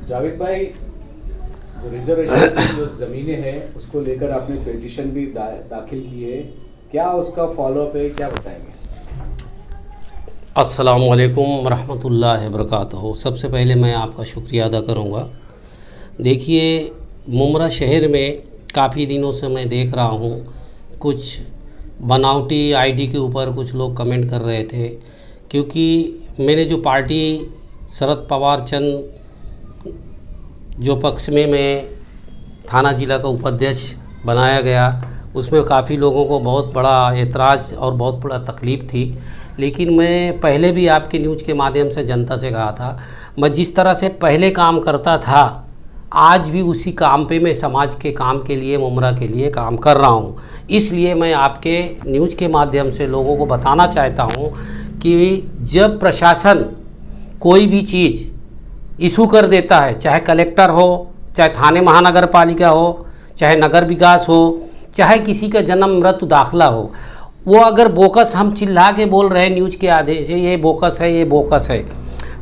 जावेद भाई, जो रिजर्वेशन की जो ज़मीनें हैं उसको लेकर आपने पिटीशन भी दाखिल की है, क्या उसका फॉलोअप है, क्या बताएंगे? अस्सलामु अलैकुम वरहमतुल्लाहि वबरकातुहू। सबसे पहले मैं आपका शुक्रिया अदा करूँगा। देखिए, मुमरा शहर में काफ़ी दिनों से मैं देख रहा हूँ कुछ बनावटी आईडी के ऊपर कुछ लोग कमेंट कर रहे थे, क्योंकि मैंने जो पार्टी शरद पवार चंद जो पक्ष में मैं थाना ज़िला का उपाध्यक्ष बनाया गया, उसमें काफ़ी लोगों को बहुत बड़ा एतराज़ और बहुत बड़ा तकलीफ़ थी। लेकिन मैं पहले भी आपके न्यूज़ के माध्यम से जनता से कहा था, मैं जिस तरह से पहले काम करता था आज भी उसी काम पे मैं समाज के काम के लिए, मुमरा के लिए काम कर रहा हूँ। इसलिए मैं आपके न्यूज़ के माध्यम से लोगों को बताना चाहता हूँ कि जब प्रशासन कोई भी चीज़ इशू कर देता है, चाहे कलेक्टर हो, चाहे थाने महानगर पालिका हो, चाहे नगर विकास हो, चाहे किसी का जन्म मृत्यु दाखिला हो, वो अगर बोकस हम चिल्ला के बोल रहे हैं न्यूज़ के आदेश से, ये बोकस है, ये बोकस है,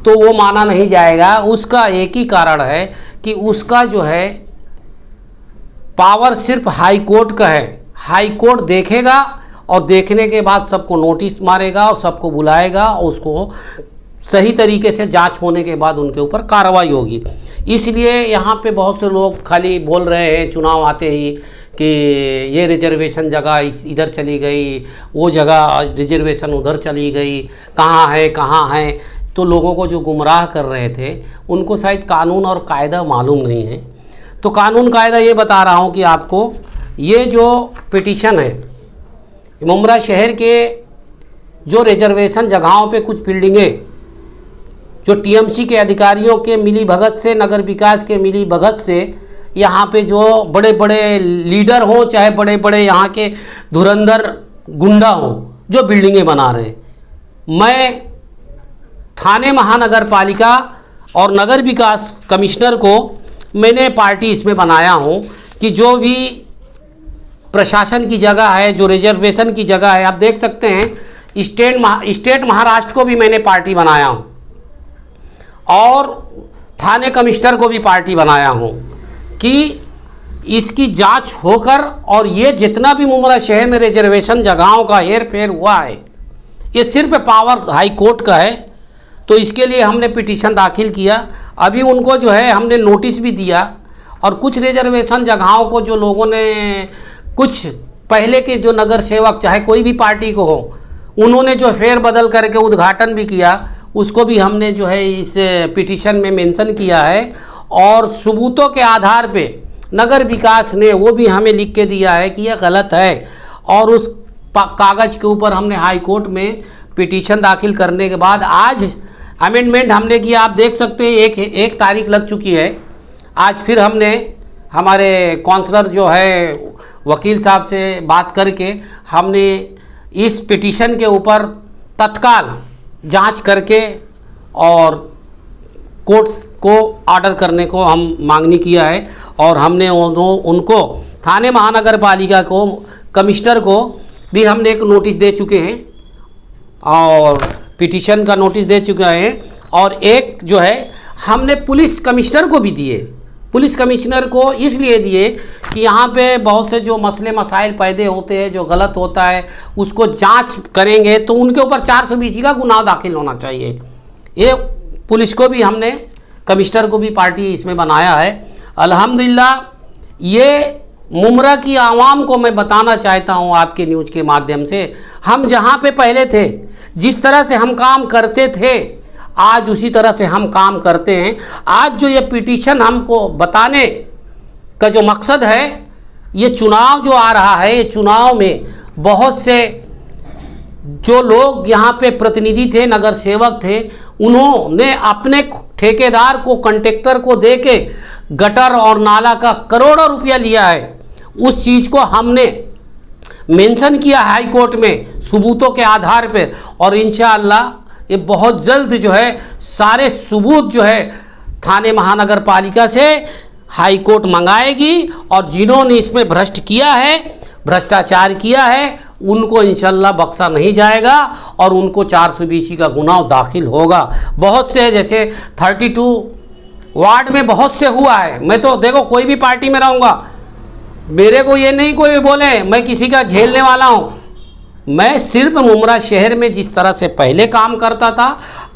तो वो माना नहीं जाएगा। उसका एक ही कारण है कि उसका जो है पावर सिर्फ हाई कोर्ट का है। हाई कोर्ट देखेगा और देखने के बाद सबको नोटिस मारेगा और सबको बुलाएगा और उसको सही तरीके से जांच होने के बाद उनके ऊपर कार्रवाई होगी। इसलिए यहाँ पे बहुत से लोग खाली बोल रहे हैं चुनाव आते ही कि ये रिजर्वेशन जगह इधर चली गई, वो जगह रिजर्वेशन उधर चली गई, कहाँ है। तो लोगों को जो गुमराह कर रहे थे उनको शायद कानून और कायदा मालूम नहीं है। तो कानून कायदा ये बता रहा हूँ कि आपको ये जो पिटीशन है, मुमरा शहर के जो रिजर्वेशन जगहों पे कुछ बिल्डिंगें जो टीएमसी के अधिकारियों के मिली भगत से, नगर विकास के मिली भगत से, यहाँ पे जो बड़े बड़े लीडर हो, चाहे बड़े बड़े यहाँ के धुरंधर गुंडा हो, जो बिल्डिंगें बना रहे, मैं थाने महानगर पालिका और नगर विकास कमिश्नर को मैंने पार्टी इसमें बनाया हूँ कि जो भी प्रशासन की जगह है, जो रिजर्वेशन की जगह है, आप देख सकते हैं स्टेट महाराष्ट्र को भी मैंने पार्टी बनाया हूँ और थाने कमिश्नर को भी पार्टी बनाया हूँ कि इसकी जांच होकर, और ये जितना भी मुमरा शहर में रिजर्वेशन जगहों का हेर फेर हुआ है, ये सिर्फ पावर हाई कोर्ट का है। तो इसके लिए हमने पिटीशन दाखिल किया। अभी उनको जो है हमने नोटिस भी दिया, और कुछ रिजर्वेशन जगहों को जो लोगों ने, कुछ पहले के जो नगर सेवक चाहे कोई भी पार्टी को हो, उन्होंने जो फेर बदल करके उद्घाटन भी किया, उसको भी हमने जो है इस पिटीशन में मेंशन किया है। और सबूतों के आधार पे नगर विकास ने वो भी हमें लिख के दिया है कि यह गलत है, और उस कागज़ के ऊपर हमने हाई कोर्ट में पिटीशन दाखिल करने के बाद आज अमेंडमेंट हमने किया। आप देख सकते हैं एक तारीख लग चुकी है। आज फिर हमने हमारे काउंसलर जो है वकील साहब से बात करके हमने इस पिटीशन के ऊपर तत्काल जांच करके और कोर्ट को ऑर्डर करने को हम मांगनी किया है। और हमने उनको थाने महानगर पालिका को, कमिश्नर को भी हमने एक नोटिस दे चुके हैं और पिटीशन का नोटिस दे चुके हैं। और एक जो है हमने पुलिस कमिश्नर को भी दिए। पुलिस कमिश्नर को इसलिए दिए कि यहाँ पे बहुत से जो मसले मसाइल पैदे होते हैं, जो गलत होता है, उसको जांच करेंगे तो उनके ऊपर 420 का गुनाह दाखिल होना चाहिए। ये पुलिस को भी हमने, कमिश्नर को भी पार्टी इसमें बनाया है। अल्हम्दुलिल्लाह, ये मुमरा की आवाम को मैं बताना चाहता हूँ आपके न्यूज़ के माध्यम से, हम जहाँ पे पहले थे, जिस तरह से हम काम करते थे, आज उसी तरह से हम काम करते हैं। आज जो ये पिटीशन हमको बताने का जो मकसद है, ये चुनाव जो आ रहा है, ये चुनाव में बहुत से जो लोग यहाँ पे प्रतिनिधि थे, नगर सेवक थे, उन्होंने अपने ठेकेदार को, कॉन्ट्रैक्टर को दे के गटर और नाला का करोड़ों रुपया लिया है। उस चीज़ को हमने मेंशन किया हाई कोर्ट में सबूतों के आधार पर, और इंशाअल्लाह ये बहुत जल्द जो है सारे सबूत जो है थाने महानगर पालिका से हाई कोर्ट मंगाएगी, और जिन्होंने इसमें भ्रष्ट किया है, भ्रष्टाचार किया है, उनको इंशाअल्लाह बख्शा नहीं जाएगा और उनको 420 का गुनाह दाखिल होगा। बहुत से जैसे 32 वार्ड में बहुत से हुआ है। मैं तो देखो कोई भी पार्टी में रहूँगा, मेरे को ये नहीं कोई बोले मैं किसी का झेलने वाला हूँ। मैं सिर्फ मुमरा शहर में जिस तरह से पहले काम करता था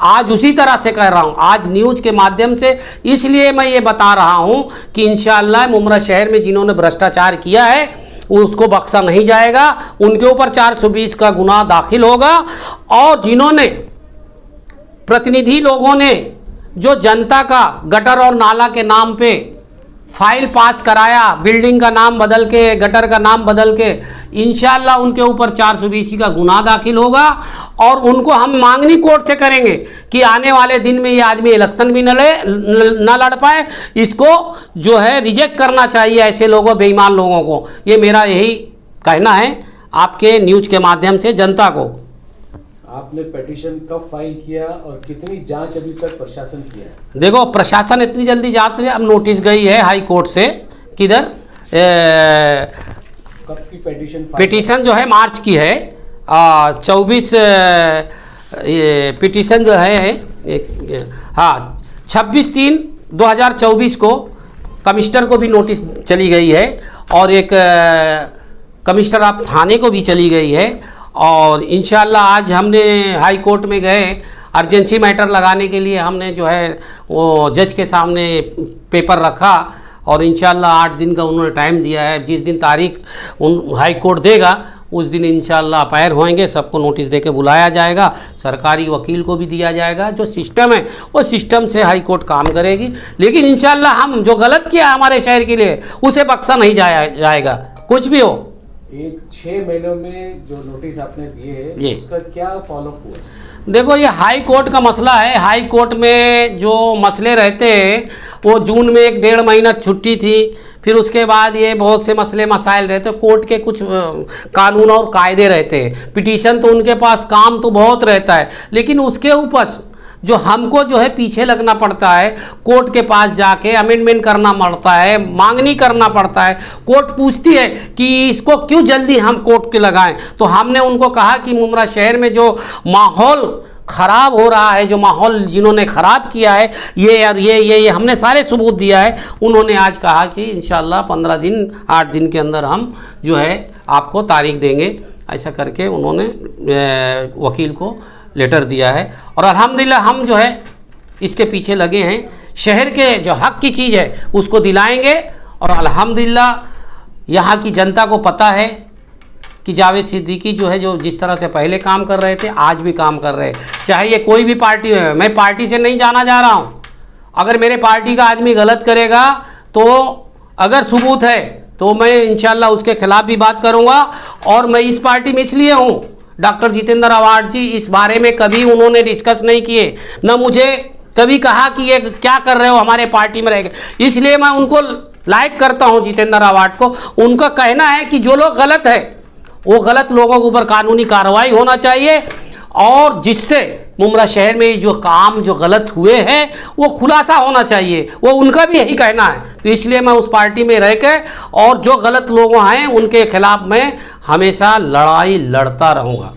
आज उसी तरह से कर रहा हूँ। आज न्यूज़ के माध्यम से इसलिए मैं ये बता रहा हूँ कि इंशाअल्लाह मुमरा शहर में जिन्होंने भ्रष्टाचार किया है उसको बख्शा नहीं जाएगा, उनके ऊपर 420 का गुनाह दाखिल होगा। और जिन्होंने प्रतिनिधि लोगों ने जो जनता का गटर और नाला के नाम पे फाइल पास कराया, बिल्डिंग का नाम बदल के, गटर का नाम बदल के, इंशाअल्लाह उनके ऊपर 420 का गुनाह दाखिल होगा। और उनको हम मांगनी कोर्ट से करेंगे कि आने वाले दिन में ये आदमी इलेक्शन भी न लड़ पाए, इसको जो है रिजेक्ट करना चाहिए ऐसे लोगों, बेईमान लोगों को। ये मेरा यही कहना है आपके न्यूज़ के माध्यम से जनता को। आपने पिटीशन कब फाइल किया और कितनी जांच अभी तक प्रशासन किया है? देखो प्रशासन इतनी जल्दी जांच रही, अब नोटिस गई है हाई कोर्ट से। किधर कब की पिटीशन जो है मार्च की है, 24 पिटीशन जो है हाँ 26/3/2024 को कमिश्नर को भी नोटिस चली गई है और एक कमिश्नर ऑफ थाने को भी चली गई है। और इंशाअल्लाह आज हमने हाई कोर्ट में गए, अर्जेंसी मैटर लगाने के लिए हमने जो है वो जज के सामने पेपर रखा और इंशाअल्लाह 8 दिन का उन्होंने टाइम दिया है। जिस दिन तारीख हाई कोर्ट देगा उस दिन इंशाअल्लाह अपायर होएंगे, सबको नोटिस देके बुलाया जाएगा, सरकारी वकील को भी दिया जाएगा। जो सिस्टम है वो सिस्टम से हाई कोर्ट काम करेगी। लेकिन इंशाअल्लाह हम जो गलत किया हमारे शहर के लिए उसे बख्शा नहीं जाएगा, कुछ भी हो। एक 6 महीनों में जो नोटिस आपने दिए हैं उसका क्या फॉलोअप हुआ? देखो ये हाई कोर्ट का मसला है। हाई कोर्ट में जो मसले रहते हैं वो जून में 1-1.5 महीना छुट्टी थी, फिर उसके बाद ये बहुत से मसले मसाइल रहते हैं। कोर्ट के कुछ कानून और कायदे रहते हैं। पिटीशन तो उनके पास काम तो बहुत रहता है, लेकिन उसके ऊपर जो हमको जो है पीछे लगना पड़ता है, कोर्ट के पास जाके अमेंडमेंट करना पड़ता है, मांगनी करना पड़ता है। कोर्ट पूछती है कि इसको क्यों जल्दी हम कोर्ट के लगाएं। तो हमने उनको कहा कि मुमरा शहर में जो माहौल ख़राब हो रहा है, जो माहौल जिन्होंने ख़राब किया है, ये हमने सारे सबूत दिया है। उन्होंने आज कहा कि इंशाअल्लाह 15 दिन 8 दिन के अंदर हम जो है आपको तारीख देंगे। ऐसा करके उन्होंने वकील को लेटर दिया है और अल्हम्दुलिल्लाह हम जो है इसके पीछे लगे हैं। शहर के जो हक की चीज़ है उसको दिलाएंगे और अल्हम्दुलिल्लाह यहाँ की जनता को पता है कि जावेद सिद्दीकी जो है जो जिस तरह से पहले काम कर रहे थे आज भी काम कर रहे हैं, चाहे ये कोई भी पार्टी है। मैं पार्टी से नहीं जाना जा रहा हूँ। अगर मेरे पार्टी का आदमी गलत करेगा तो अगर सबूत है तो मैं इंशाअल्लाह उसके खिलाफ भी बात करूँगा। और मैं इस पार्टी में इसलिए हूँ, डॉक्टर जितेंद्र आवाड जी इस बारे में कभी उन्होंने डिस्कस नहीं किए, न मुझे कभी कहा कि ये क्या कर रहे हो हमारे पार्टी में रहेगा। इसलिए मैं उनको लाइक करता हूं, जितेंद्र आवाड को। उनका कहना है कि जो लोग गलत है वो गलत लोगों के ऊपर कानूनी कार्रवाई होना चाहिए और जिससे मुमरा शहर में जो काम जो गलत हुए हैं वो खुलासा होना चाहिए। वो उनका भी यही कहना है। तो इसलिए मैं उस पार्टी में रह के और जो गलत लोग हैं उनके खिलाफ मैं हमेशा लड़ाई लड़ता रहूँगा।